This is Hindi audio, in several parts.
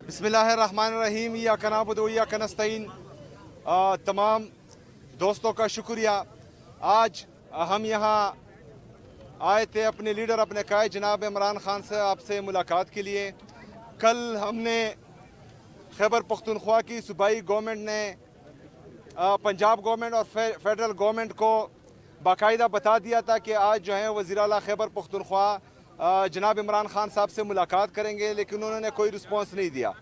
बिस्मिल्लाहिर्रहमानिर्रहीम। इय्याका नअबुदु व इय्याका नस्तईन। तमाम दोस्तों का शुक्रिया। आज हम यहाँ आए थे अपने लीडर, अपने कायद जनाब इमरान खान साहब से मुलाकात के लिए। कल हमने खैबर पख्तूनख्वा की सूबाई गवर्नमेंट ने पंजाब गवर्नमेंट और फेडरल गवर्नमेंट को बाकायदा बता दिया था कि आज जो है वज़ीर आला खैबर पख्तूनख्वा जनाब इमरान खान साहब से मुलाकात करेंगे, लेकिन उन्होंने कोई रिस्पॉन्स नहीं दिया।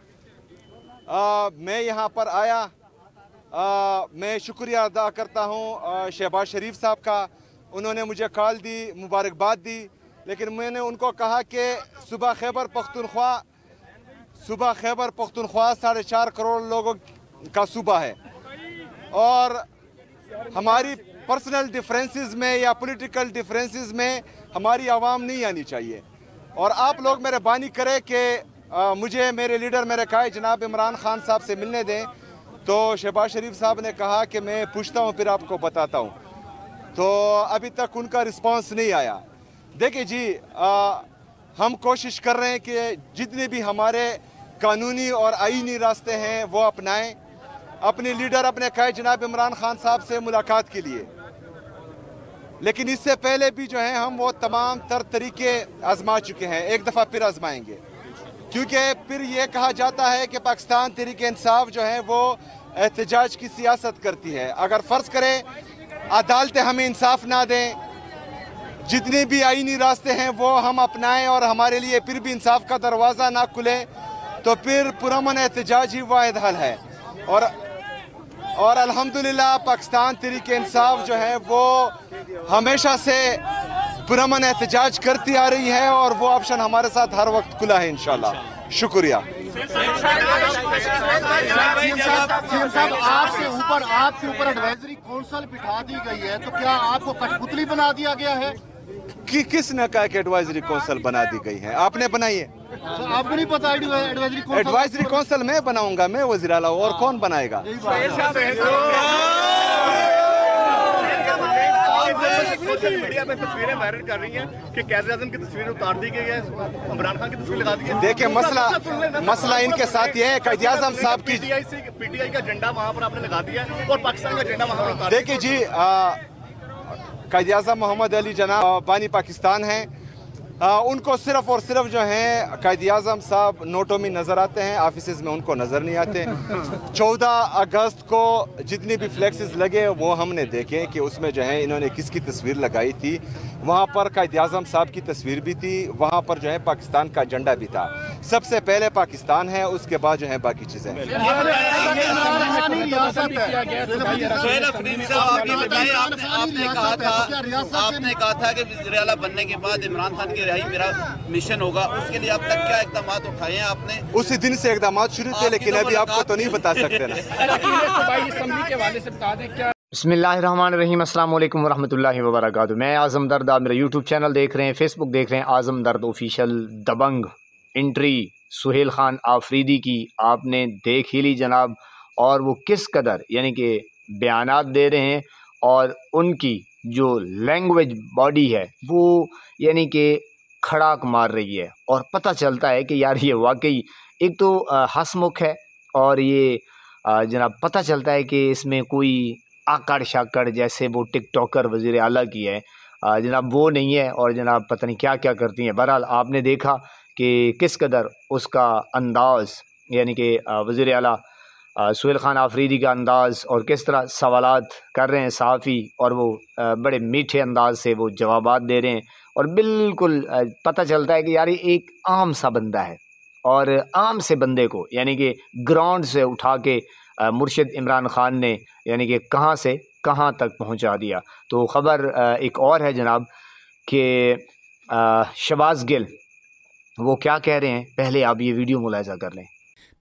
मैं यहाँ पर आया। मैं शुक्रिया अदा करता हूँ शहबाज शरीफ साहब का। उन्होंने मुझे कॉल दी, मुबारकबाद दी, लेकिन मैंने उनको कहा कि सुबह खैबर पख्तूनख्वा 4.5 करोड़ लोगों का सूबा है और हमारी पर्सनल डिफरेंसेस में या पॉलिटिकल डिफरेंसेस में हमारी आवाम नहीं आनी चाहिए। और आप लोग मेहरबानी करें कि मुझे मेरे लीडर, मेरे कायद जनाब इमरान खान साहब से मिलने दें। तो शहबाज शरीफ साहब ने कहा कि मैं पूछता हूँ फिर आपको बताता हूँ। तो अभी तक उनका रिस्पांस नहीं आया। देखिए जी, हम कोशिश कर रहे हैं कि जितने भी हमारे कानूनी और आईनी रास्ते हैं वो अपनाएं अपने लीडर, अपने कायद जनाब इमरान खान साहब से मुलाकात के लिए। लेकिन इससे पहले भी जो है हम वो तमाम तरीके आजमा चुके हैं, एक दफ़ा फिर आजमाएंगे, क्योंकि फिर ये कहा जाता है कि पाकिस्तान तहरीक इंसाफ जो है वो एहतजाज की सियासत करती है। अगर फ़र्ज़ करें अदालतें हमें इंसाफ ना दें, जितने भी आईनी रास्ते हैं वो हम अपनाएं और हमारे लिए फिर भी इंसाफ का दरवाज़ा ना खुले, तो फिर पुरअमन एहतजाज ही वाहिद हल है। और अल्हम्दुलिल्लाह पाकिस्तान तहरीक इंसाफ जो है वो हमेशा से पुरअमन एहतजाज करती आ रही है और वो ऑप्शन हमारे साथ हर वक्त खुला है इंशाल्लाह। शुक्रिया। आपके ऊपर एडवाइजरी काउंसिल बिठा दी गई है, तो क्या आपको कठपुतली बना दिया गया है? कि किसने कहा कि एडवाइजरी काउंसिल बना दी गई है? आपने बनाई है? तो आपको नहीं पता एडवाइजरी काउंसिल मैं बनाऊंगा, मैं वज़ीर आला, और कौन बनाएगा? सोशल मीडिया पे तस्वीरें वायरल कर रही हैं कि कैद आज़म की तस्वीर उतार दी गई है, इमरान खान की तस्वीर लगा दी है। देखिए मसला इनके साथ ये है, कैद आज़म साहब की पीटीआई का झंडा वहां पर आपने लगा दिया है और पाकिस्तान का झंडा वहां पर उतार दिया। देखिए जी, कैद आज़म मोहम्मद अली जना बानी पाकिस्तान हैं। उनको सिर्फ और सिर्फ जो है कैद आज़म साहब नोटों में नज़र आते हैं, ऑफिस में उनको नज़र नहीं आते। 14 अगस्त को जितने भी फ्लैक्सेस लगे वो हमने देखे कि उसमें जो है इन्होंने किसकी तस्वीर लगाई थी। वहाँ पर कैद आज़म साहब की तस्वीर भी थी, वहाँ पर जो है पाकिस्तान का झंडा भी था। सबसे पहले पाकिस्तान है, उसके बाद जो है बाकी चीज़ें। आपने कहा था कि वज़ीर आला बनने के बाद इमरान खान की रिहाई मेरा मिशन होगा, उसके लिए अब तक क्या इक़दाम उठाए हैं आपने? उसी दिन से इक़दाम शुरू थे, लेकिन अभी आपको तो नहीं बता सकते ना। बिस्मिल्लाहिर्रहमानिर्रहीम। अस्सलाम वालेकुम वरहमतुल्लाहि वबरकातुहू। मैं आज़म दर्द, आप मेरा यूट्यूब चैनल देख रहे हैं, फेसबुक देख रहे हैं, आज़म दर्द ऑफिशियल। दबंग एंट्री सुहेल खान आफरीदी की आपने देख ही ली जनाब, और वो किस कदर यानी कि बयानात दे रहे हैं और उनकी जो लैंग्वेज बॉडी है वो यानी कि खड़ाक मार रही है। और पता चलता है कि यार ये वाकई एक तो हंसमुख है, और ये जनाब पता चलता है कि इसमें कोई आकड़ शाकड़ जैसे वो टिकटॉकर वज़ीर आला की है जनाब वो नहीं है, और जनाब पता नहीं क्या क्या करती हैं। बहरहाल आपने देखा कि किस कदर उसका अंदाज़ यानी कि वज़ीर आला सुहेल खान आफरीदी का अंदाज़, और किस तरह सवालात कर रहे हैं सहाफ़ी, और वो बड़े मीठे अंदाज से वो जवाबात दे रहे हैं। और बिल्कुल पता चलता है कि यार ये एक आम सा बंदा है, और आम से बंदे को यानी कि ग्राउंड से उठा के मुर्शिद इमरान खान ने यानी कि कहाँ से कहाँ तक पहुँचा दिया। तो ख़बर एक और है जनाब कि शहबाज गिल वो क्या कह रहे हैं, पहले आप ये वीडियो मुलाहिज़ा कर लें।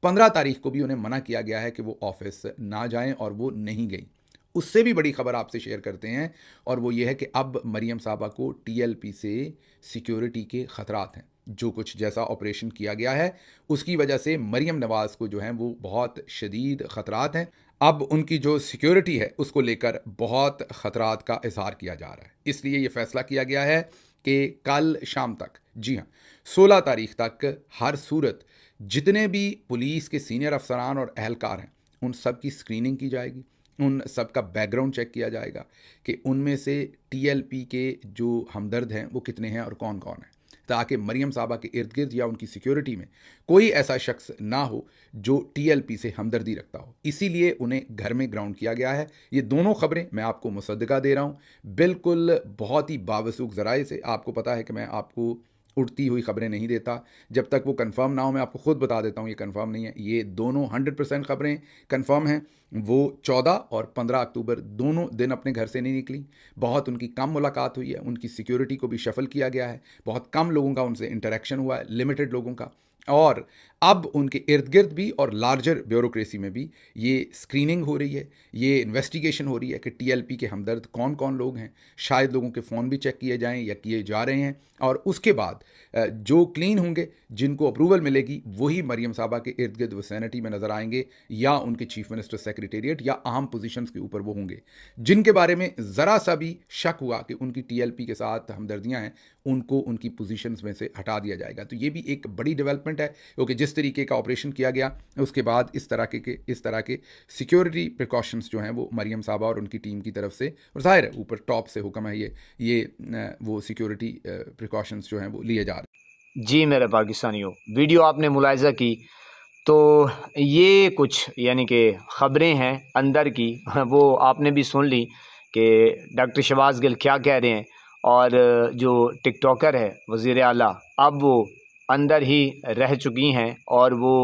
15 तारीख को भी उन्हें मना किया गया है कि वो ऑफिस ना जाएं, और वो नहीं गई। उससे भी बड़ी खबर आपसे शेयर करते हैं, और वो ये है कि अब मरियम साहबा को टीएलपी से सिक्योरिटी के ख़तरात हैं। जो कुछ जैसा ऑपरेशन किया गया है उसकी वजह से मरियम नवाज़ को जो है वो बहुत शदीद ख़तरात हैं। अब उनकी जो सिक्योरिटी है उसको लेकर बहुत ख़तरात का इजहार किया जा रहा है। इसलिए ये फ़ैसला किया गया है कि कल शाम तक, जी हाँ 16 तारीख तक, हर सूरत जितने भी पुलिस के सीनियर अफसरान और अहलकार हैं उन सब की स्क्रीनिंग की जाएगी, उन सब का बैकग्राउंड चेक किया जाएगा कि उनमें से टीएलपी के जो हमदर्द हैं वो कितने हैं और कौन कौन है, ताकि मरियम साहबा के इर्द गिर्द या उनकी सिक्योरिटी में कोई ऐसा शख्स ना हो जो टीएलपी से हमदर्दी रखता हो। इसीलिए उन्हें घर में ग्राउंड किया गया है। ये दोनों खबरें मैं आपको मुसद्दका दे रहा हूँ, बिल्कुल बहुत ही बावसूख ज़राए से। आपको पता है कि मैं आपको उड़ती हुई खबरें नहीं देता, जब तक वो कंफर्म ना हो। मैं आपको खुद बता देता हूँ ये कंफर्म नहीं है। ये दोनों 100% खबरें कंफर्म हैं। वो 14 और 15 अक्टूबर दोनों दिन अपने घर से नहीं निकली। बहुत उनकी कम मुलाकात हुई है, उनकी सिक्योरिटी को भी शफल किया गया है, बहुत कम लोगों का उनसे इंटरेक्शन हुआ है, लिमिटेड लोगों का। और अब उनके इर्द गिर्द भी और लार्जर ब्यूरोक्रेसी में भी ये स्क्रीनिंग हो रही है, ये इन्वेस्टिगेशन हो रही है कि टीएलपी के हमदर्द कौन कौन लोग हैं। शायद लोगों के फ़ोन भी चेक किए जाएं या किए जा रहे हैं, और उसके बाद जो क्लीन होंगे, जिनको अप्रूवल मिलेगी, वही मरियम साहबा के इर्द गिर्द विसिनिटी में नज़र आएंगे या उनके चीफ मिनिस्टर सेक्रेटेरिएट या अहम पोजीशंस के ऊपर वो होंगे। जिनके बारे में ज़रा सा भी शक हुआ कि उनकी टीएलपी के साथ हमदर्दियाँ हैं, उनको उनकी पोजीशंस में से हटा दिया जाएगा। तो ये भी एक बड़ी डेवलपमेंट है, क्योंकि जिस तरीके का ऑपरेशन किया गया उसके बाद इस तरह के सिक्योरिटी प्रिकॉशंस जो हैं वो मरियम साहबा और उनकी टीम की तरफ से, और ज़ाहिर है ऊपर टॉप से हुक्म है ये वो सिक्योरिटी प्रिकॉशंस जो हैं वो लिए जा रहे हैं। जी मेरे पाकिस्तानियों, वीडियो आपने मुलाहिज़ा की, तो ये कुछ यानी कि ख़बरें हैं अंदर की, वो आपने भी सुन ली कि डॉक्टर शहबाज गिल क्या कह रहे हैं। और जो टिकटॉकर है वज़ीर आला, अब वो अंदर ही रह चुकी हैं, और वो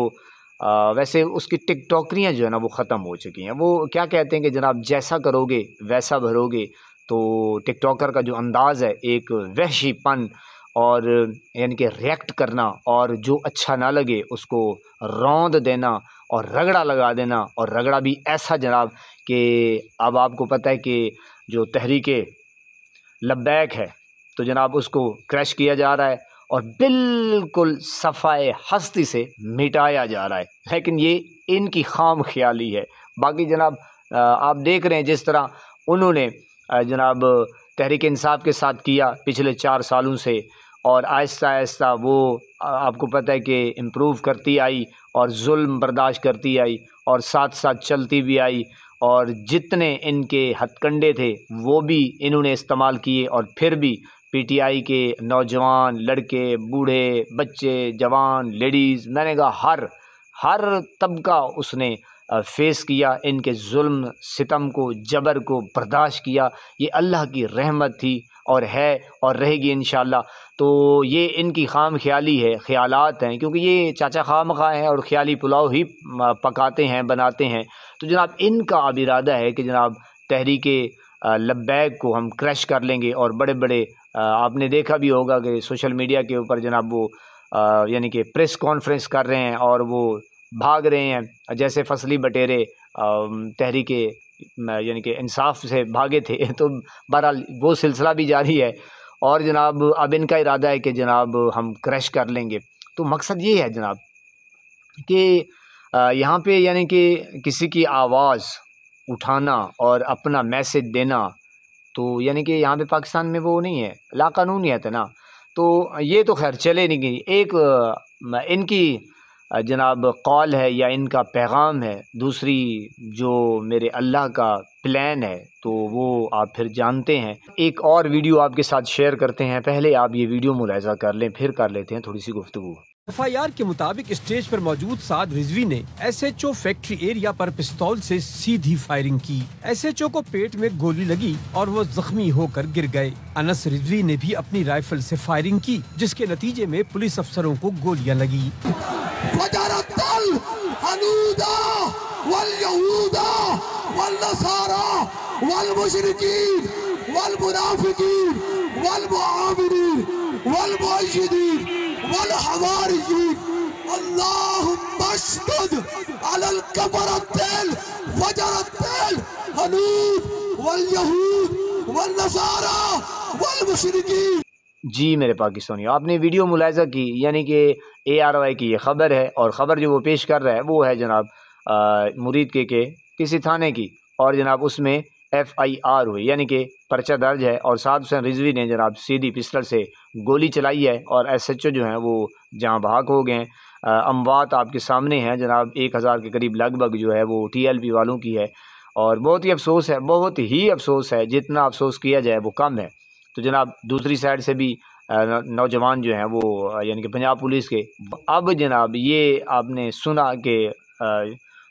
वैसे उसकी टिकटॉकरियाँ जो है ना वो ख़त्म हो चुकी हैं। वो क्या कहते हैं कि जनाब जैसा करोगे वैसा भरोगे। तो टिकटॉकर का जो अंदाज़ है, एक वहशीपन और यानी कि रिएक्ट करना, और जो अच्छा ना लगे उसको रौंद देना और रगड़ा लगा देना, और रगड़ा भी ऐसा जनाब कि अब आपको पता है कि जो तहरीके लब्बैक है तो जनाब उसको क्रैश किया जा रहा है और बिल्कुल सफ़ाए हस्ती से मिटाया जा रहा है। लेकिन ये इनकी खाम ख्याली है। बाकी जनाब आप देख रहे हैं जिस तरह उन्होंने जनाब तहरीक इंसाफ के साथ किया पिछले 4 सालों से, और आहिस्ता आहिस्ता वो आपको पता है कि इम्प्रूव करती आई और जुल्म बर्दाश्त करती आई और साथ साथ चलती भी आई, और जितने इनके हथकंडे थे वो भी इन्होंने इस्तेमाल किए। और फिर भी पीटीआई के नौजवान, लड़के, बूढ़े, बच्चे, जवान, लेडीज़, मैंने कहा हर तबका उसने फेस किया, इनके जुल्म सितम को, जबर को बर्दाश्त किया। ये अल्लाह की रहमत थी और है और रहेगी इंशाअल्लाह। तो ये इनकी खाम ख्याली है, ख्यालात हैं, क्योंकि ये चाचा खाम खा हैं और ख्याली पुलाव ही पकाते हैं, बनाते हैं। तो जनाब इनका अब इरादा है कि जनाब तहरीके लब्बैक को हम क्रैश कर लेंगे। और बड़े बड़े आपने देखा भी होगा कि सोशल मीडिया के ऊपर जनाब वो यानी कि प्रेस कॉन्फ्रेंस कर रहे हैं और वो भाग रहे हैं, जैसे फसली बटेरे तहरीके यानी कि इंसाफ से भागे थे। तो बहरहाल वो सिलसिला भी जारी है, और जनाब अब इनका इरादा है कि जनाब हम क्रैश कर लेंगे। तो मकसद ये है जनाब कि यहाँ पे यानी कि किसी की आवाज़ उठाना और अपना मैसेज देना, तो यानी कि यहाँ पे पाकिस्तान में वो नहीं है, लाकानूनियत है ना। तो ये तो खैर चले नहीं गई। एक इनकी जनाब कॉल है या इनका पैगाम है, दूसरी जो मेरे अल्लाह का प्लान है, तो वो आप फिर जानते हैं। एक और वीडियो आपके साथ शेयर करते हैं, पहले आप ये वीडियो मुलाहिज़ा कर लें, फिर कर लेते हैं थोड़ी सी गुफ्तगू। एफआईआर के मुताबिक स्टेज पर मौजूद साद रिजवी ने एसएचओ फैक्ट्री एरिया पर पिस्तौल से सीधी फायरिंग की। एसएचओ को पेट में गोली लगी और वो जख्मी होकर गिर गए। अनस रिजवी ने भी अपनी राइफल से फायरिंग की, जिसके नतीजे में पुलिस अफसरों को गोलियां लगी। जी मेरे पाकिस्तानी, आपने वीडियो मुलाहिज़ा की, यानी कि ARY की ये ख़बर है, और ख़बर जो वो पेश कर रहा है वो है जनाब मुरीद के किसी थाने की, और जनाब उसमें FIR हुई, यानी कि पर्चा दर्ज है, और साद हुसैन रिजवी ने जनाब सीधी पिस्टल से गोली चलाई है और SHO जो हैं वो जहाँ भाग हो गए हैं। अमवात आपके सामने हैं जनाब, 1000 के करीब लगभग जो है वो TLP वालों की है। और बहुत ही अफसोस है, बहुत ही अफसोस है, जितना अफसोस किया जाए वो कम है। तो जनाब दूसरी साइड से भी नौजवान जो हैं वो यानी कि पंजाब पुलिस के, अब जनाब ये आपने सुना कि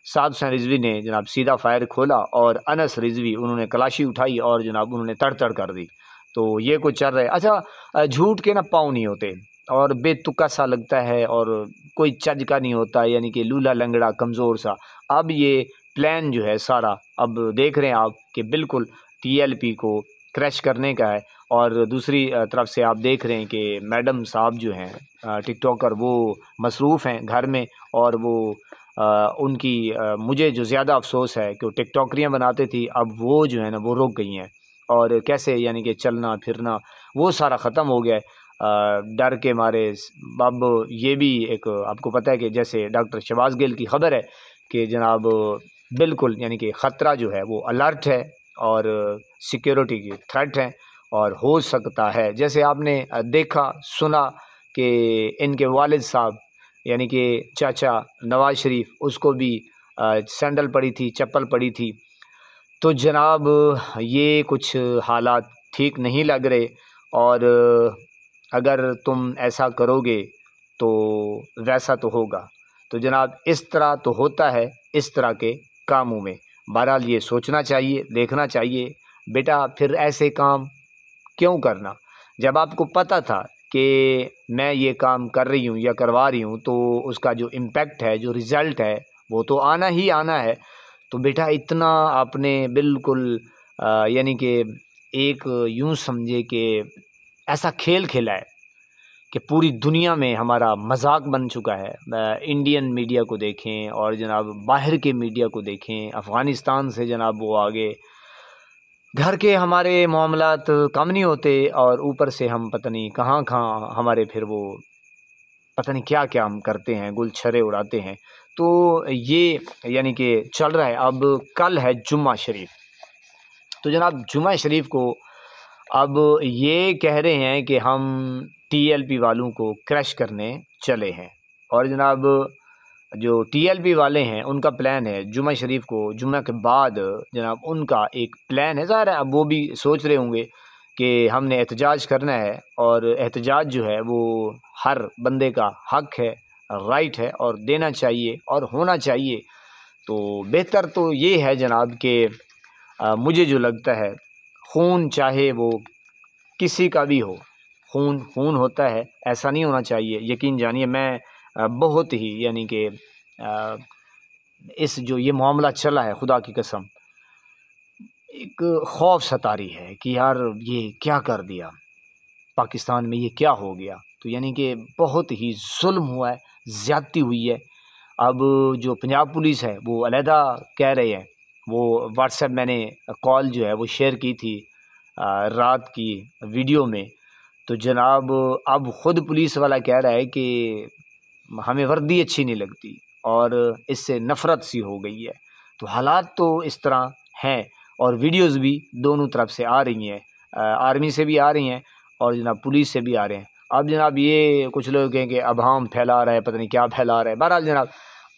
साद हुसैन रिजवी ने जनाब सीधा फायर खोला और अनस रिजवी उन्होंने कलाशी उठाई और जनाब उन्होंने तड़ कर दी। तो ये कुछ चल रहा है। अच्छा, झूठ के ना पाँव नहीं होते और बेतुका सा लगता है और कोई चज का नहीं होता, यानी कि लूला लंगड़ा कमज़ोर सा। अब ये प्लान जो है सारा, अब देख रहे हैं आप कि बिल्कुल TLP को क्रैश करने का है। और दूसरी तरफ से आप देख रहे हैं कि मैडम साहब जो हैं टिकटॉकर, वो मसरूफ़ हैं घर में और वो उनकी मुझे जो ज़्यादा अफसोस है कि वो टिकटॉकरियाँ बनाते थी, अब वो जो है ना वो रुक गई हैं। और कैसे यानी कि चलना फिरना वो सारा ख़त्म हो गया है डर के मारे। अब ये भी एक आपको पता है कि जैसे डॉक्टर शहबाज गिल की ख़बर है कि जनाब बिल्कुल यानी कि ख़तरा जो है वो अलर्ट है और सिक्योरिटी की थ्रेट है और हो सकता है, जैसे आपने देखा सुना कि इनके वालिद साहब यानी कि चाचा नवाज शरीफ, उसको भी सैंडल पड़ी थी, चप्पल पड़ी थी। तो जनाब ये कुछ हालात ठीक नहीं लग रहे और अगर तुम ऐसा करोगे तो वैसा तो होगा। तो जनाब इस तरह तो होता है इस तरह के कामों में। बहरहाल ये सोचना चाहिए, देखना चाहिए बेटा, फिर ऐसे काम क्यों करना जब आपको पता था कि मैं ये काम कर रही हूँ या करवा रही हूँ तो उसका जो इम्पेक्ट है, जो रिज़ल्ट है वो तो आना ही आना है। तो बेटा इतना आपने बिल्कुल यानी कि एक यूँ समझे कि ऐसा खेल खेला है कि पूरी दुनिया में हमारा मजाक बन चुका है। इंडियन मीडिया को देखें और जनाब बाहर के मीडिया को देखें, अफ़गानिस्तान से जनाब वो आगे, घर के हमारे मामलात कम नहीं होते और ऊपर से हम पता नहीं कहाँ कहाँ हमारे फिर वो पता नहीं क्या क्या हम करते हैं, गुलछरे उड़ाते हैं। तो ये यानी कि चल रहा है। अब कल है जुम्मा शरीफ, तो जनाब जुम्मा शरीफ को अब ये कह रहे हैं कि हम TLP वालों को क्रश करने चले हैं। और जनाब जो TLP वाले हैं उनका प्लान है जुम्मा शरीफ को, जुम्मा के बाद जनाब उनका एक प्लान है। ज़ाहिर है अब वो भी सोच रहे होंगे कि हमने एहतजाज करना है और एहतजाज जो है वो हर बंदे का हक है, राइट है और देना चाहिए और होना चाहिए। तो बेहतर तो ये है जनाब कि मुझे जो लगता है खून चाहे वो किसी का भी हो, खून खून होता है, ऐसा नहीं होना चाहिए। यकीन जानिए मैं बहुत ही यानी कि इस जो ये मामला चला है, खुदा की कसम एक खौफ सता रही है कि यार ये क्या कर दिया पाकिस्तान में, ये क्या हो गया। तो यानी कि बहुत ही जुल्म हुआ है, ज़्यादती हुई है। अब जो पंजाब पुलिस है वो अलहदा कह रहे हैं, वो व्हाट्सएप मैंने कॉल जो है वो शेयर की थी रात की वीडियो में। तो जनाब अब ख़ुद पुलिस वाला कह रहा है कि हमें वर्दी अच्छी नहीं लगती और इससे नफ़रत सी हो गई है। तो हालात तो इस तरह हैं और वीडियोस भी दोनों तरफ से आ रही हैं, आर्मी से भी आ रही हैं और जनाब पुलिस से भी आ रहे हैं। अब जनाब ये कुछ लोग कहें कि अभाम फैला रहा है, पता नहीं क्या फैला रहा है। बहरहाल जनाब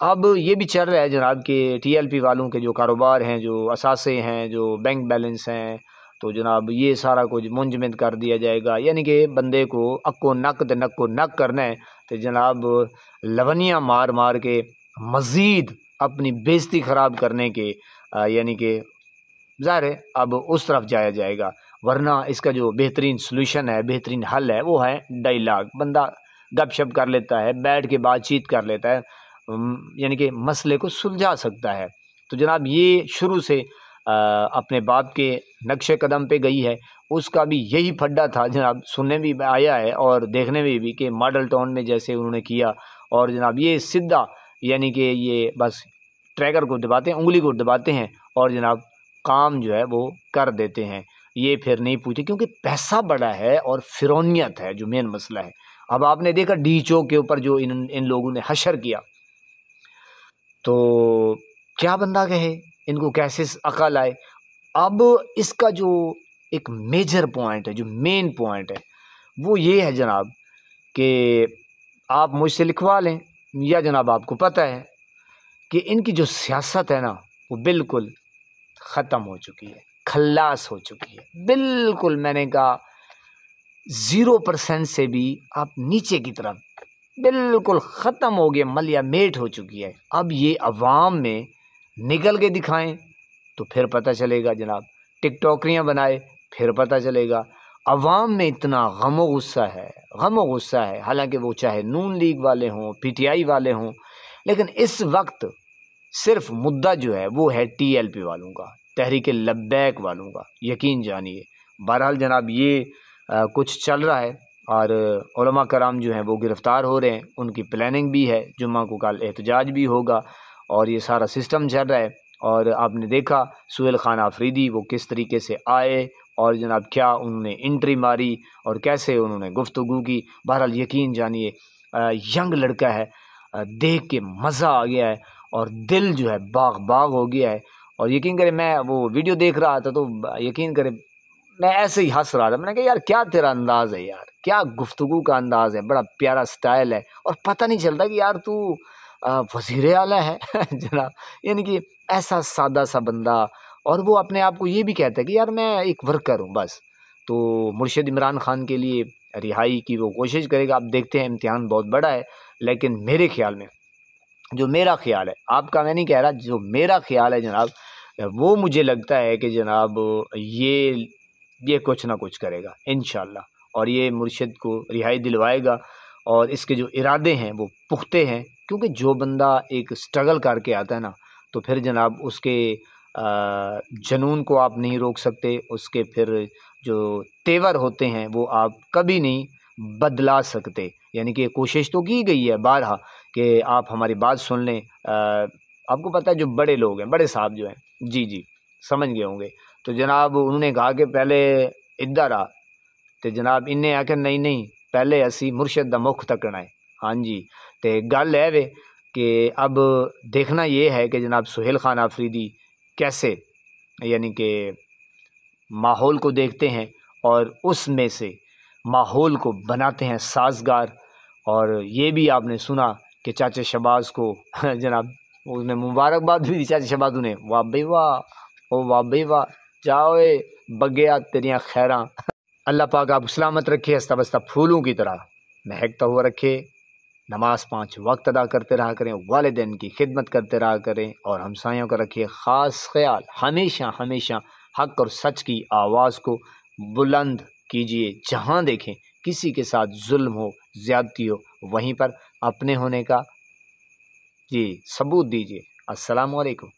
अब ये भी चल रहा है जनाब कि TLP वालों के जो कारोबार हैं, जो असासे हैं, जो बैंक बैलेंस हैं, तो जनाब ये सारा कुछ मुंजमद कर दिया जाएगा। यानी कि बंदे को अक्को नक करना है तो जनाब लवनियाँ मार मार के मज़ीद अपनी बेइज्जती ख़राब करने के यानी कि ज़ाहिर है अब उस तरफ जाया जाएगा। वरना इसका जो बेहतरीन सलूशन है, बेहतरीन हल है वो है डायलॉग। बंदा गपशप कर लेता है, बैठ के बातचीत कर लेता है, यानी कि मसले को सुलझा सकता है। तो जनाब ये शुरू से अपने बाप के नक्शे कदम पे गई है, उसका भी यही फड्डा था जनाब। सुनने भी आया है और देखने में भी कि मॉडल टाउन में जैसे उन्होंने किया और जनाब ये सीधा यानी कि ये बस ट्रैगर को दबाते हैं, उंगली को दबाते हैं और जनाब काम जो है वो कर देते हैं। ये फिर नहीं पूछे क्योंकि पैसा बड़ा है और फिरौनियत है जो मेन मसला है। अब आपने देखा डी चौक के ऊपर जो इन लोगों ने हशर किया, तो क्या बंदा कहे, इनको कैसे अकल आए। अब इसका जो एक मेजर पॉइंट है, जो मेन पॉइंट है वो ये है जनाब कि आप मुझसे लिखवा लें, या जनाब आपको पता है कि इनकी जो सियासत है ना वो बिल्कुल ख़त्म हो चुकी है, खल्लास हो चुकी है, बिल्कुल मैंने कहा 0% से भी आप नीचे की तरफ बिल्कुल ख़त्म हो गया, मलिया मेट हो चुकी है। अब ये अवाम में निकल के दिखाएं तो फिर पता चलेगा जनाब, टिकटॉकरियाँ बनाए फिर पता चलेगा। अवाम में इतना गमो गुस्सा है, हालांकि वो चाहे नून लीग वाले हों, PTI वाले हों, लेकिन इस वक्त सिर्फ मुद्दा जो है वो है TLP वालों का, तहरीक लब्बैक वालों का, यकीन जानिए। बहरहाल जनाब ये कुछ चल रहा है और उलमा कराम जो हैं वो गिरफ़्तार हो रहे हैं, उनकी प्लानिंग भी है, जुम्मा को कल एहतजाज भी होगा और ये सारा सिस्टम चल रहा है। और आपने देखा सुहेल खान आफरीदी वो किस तरीके से आए और जनाब क्या उन्होंने एंट्री मारी और कैसे उन्होंने गुफ्तगू की। बहरहाल यकीन जानिए यंग लड़का है, देख के मज़ा आ गया है और दिल जो है बाग बाग हो गया है। और यकीन करें मैं वो वीडियो देख रहा था तो यकीन करें मैं ऐसे ही हंस रहा था। मैंने कहा यार क्या तेरा अंदाज़ है यार, क्या गुफ्तगू का अंदाज़ है, बड़ा प्यारा स्टाइल है और पता नहीं चलता कि यार तू वज़ीर आला है जनाब, यानी कि ऐसा सादा सा बंदा। और वो अपने आप को ये भी कहता है कि यार मैं एक वर्कर हूँ बस। तो मुर्शिद इमरान खान के लिए रिहाई की वो कोशिश करेगा। आप देखते हैं इम्तिहान बहुत बड़ा है, लेकिन मेरे ख्याल में जो मेरा ख्याल है, आपका मैं नहीं कह रहा, जो मेरा ख्याल है जनाब वो मुझे लगता है कि जनाब ये कुछ ना कुछ करेगा इंशाल्लाह और ये मुर्शिद को रिहाई दिलवाएगा और इसके जो इरादे हैं वो पुख्ते हैं। क्योंकि जो बंदा एक स्ट्रगल करके आता है ना तो फिर जनाब उसके जुनून को आप नहीं रोक सकते, उसके फिर जो तेवर होते हैं वो आप कभी नहीं बदला सकते। यानी कि कोशिश तो की गई है बारहा कि आप हमारी बात सुन लें। आपको पता है जो बड़े लोग हैं, बड़े साहब जो हैं, जी समझ गए होंगे, तो जनाब उन्होंने कहा कि पहले इधर आ, तो जनाब इन्हें आखिर नहीं पहले असी मुर्शिद दा मुख तकना है। हाँ जी, तो गल है वे कि अब देखना ये है कि जनाब सुहेल खान आफरीदी कैसे यानी कि माहौल को देखते हैं और उसमें से माहौल को बनाते हैं साजगार। और ये भी आपने सुना कि चाचा शहबाज को जनाब उसने मुबारकबाद भी दी, चाचा शहबाज उन्हें, वाह भाई वाह, ओ वाह भाई वाह, जाओ बगैया तेरियाँ खैरां। अल्लाह पाक आपको सलामत रखे, हंसता बसता फूलों की तरह महकता हुआ रखे, नमाज 5 वक्त अदा करते रहा करें, वालिदैन की खिदमत करते रहा करें और हमसायों का रखिए ख़ास ख्याल। हमेशा हमेशा हक़ और सच की आवाज़ को बुलंद कीजिए। जहाँ देखें किसी के साथ जुल्म हो, ज़्यादती हो, वहीं पर अपने होने का जी सबूत दीजिए। अस्सलामु अलैकुम।